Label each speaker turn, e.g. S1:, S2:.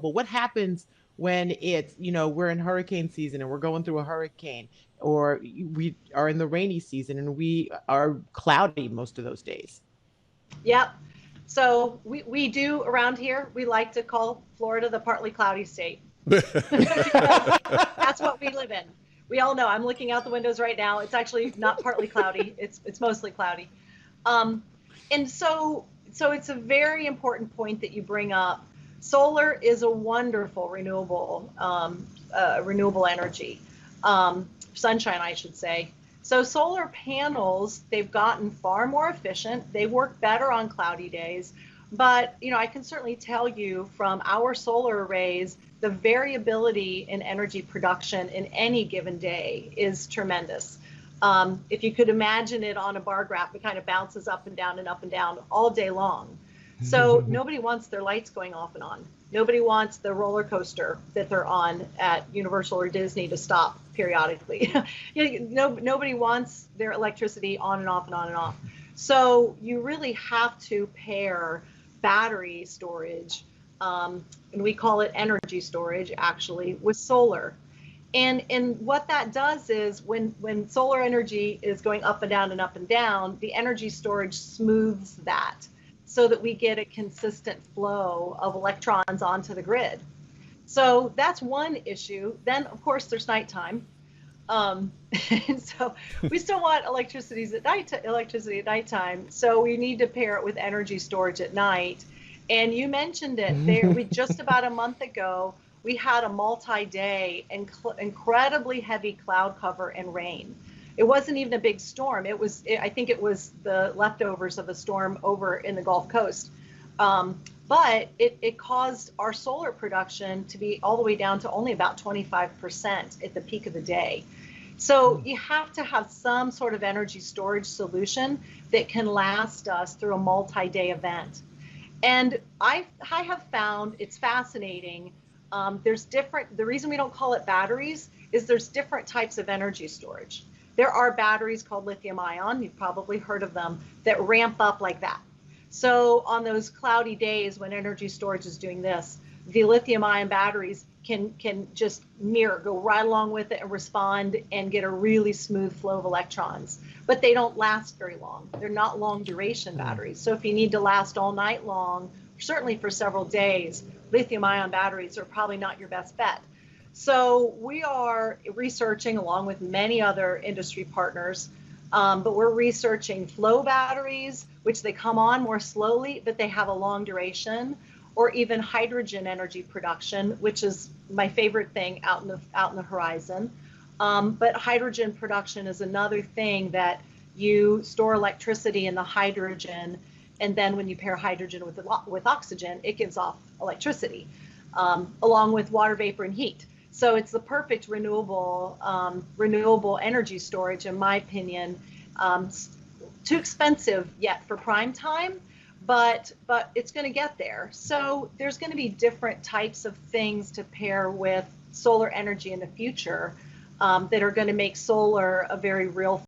S1: What happens when it's, we're in hurricane season and we're going through a hurricane, or we are in the rainy season and we are cloudy most of those days?
S2: Yep. So we do around here, we like to call Florida the partly cloudy state because that's what we live in. We all know I'm looking out the windows right now. It's actually not partly cloudy. It's mostly cloudy. Um, and so it's a very important point that you bring up. Solar is a wonderful renewable energy, sunshine, I should say. So solar panels, they've gotten far more efficient. They work better on cloudy days. But I can certainly tell you from our solar arrays, the variability in energy production in any given day is tremendous. If you could imagine it on a bar graph, it kind of bounces up and down all day long. So nobody wants their lights going off and on. Nobody wants the roller coaster that they're on at Universal or Disney to stop periodically. Nobody wants their electricity on and off and on and off. So you really have to pair battery storage, and we call it energy storage actually, with solar. And what that does is when solar energy is going up and down and up and down, the energy storage smooths that so that we get a consistent flow of electrons onto the grid. So that's one issue. Then, of course, there's nighttime. And so we still want electricity at nighttime. So we need to pair it with energy storage at night. And you mentioned it there. We just about a month ago, we had a multi-day incredibly heavy cloud cover and rain. It wasn't even a big storm. I think it was the leftovers of a storm over in the Gulf Coast. But it caused our solar production to be all the way down to only about 25% at the peak of the day. So you have to have some sort of energy storage solution that can last us through a multi-day event. And I have found it's fascinating. The reason we don't call it batteries is there's different types of energy storage. There are batteries called lithium ion, you've probably heard of them, that ramp up like that. So on those cloudy days when energy storage is doing this, the lithium ion batteries can just go right along with it and respond and get a really smooth flow of electrons. But they don't last very long. They're not long duration batteries. So if you need to last all night long, certainly for several days, lithium ion batteries are probably not your best bet. So we are researching, along with many other industry partners, but we're researching flow batteries, which they come on more slowly, but they have a long duration, or even hydrogen energy production, which is my favorite thing out in the horizon. But hydrogen production is another thing that you store electricity in the hydrogen, and then when you pair hydrogen with oxygen, it gives off electricity, along with water vapor and heat. So it's the perfect renewable energy storage, in my opinion. Too expensive yet for prime time, but it's going to get there. So there's going to be different types of things to pair with solar energy in the future, that are going to make solar a very real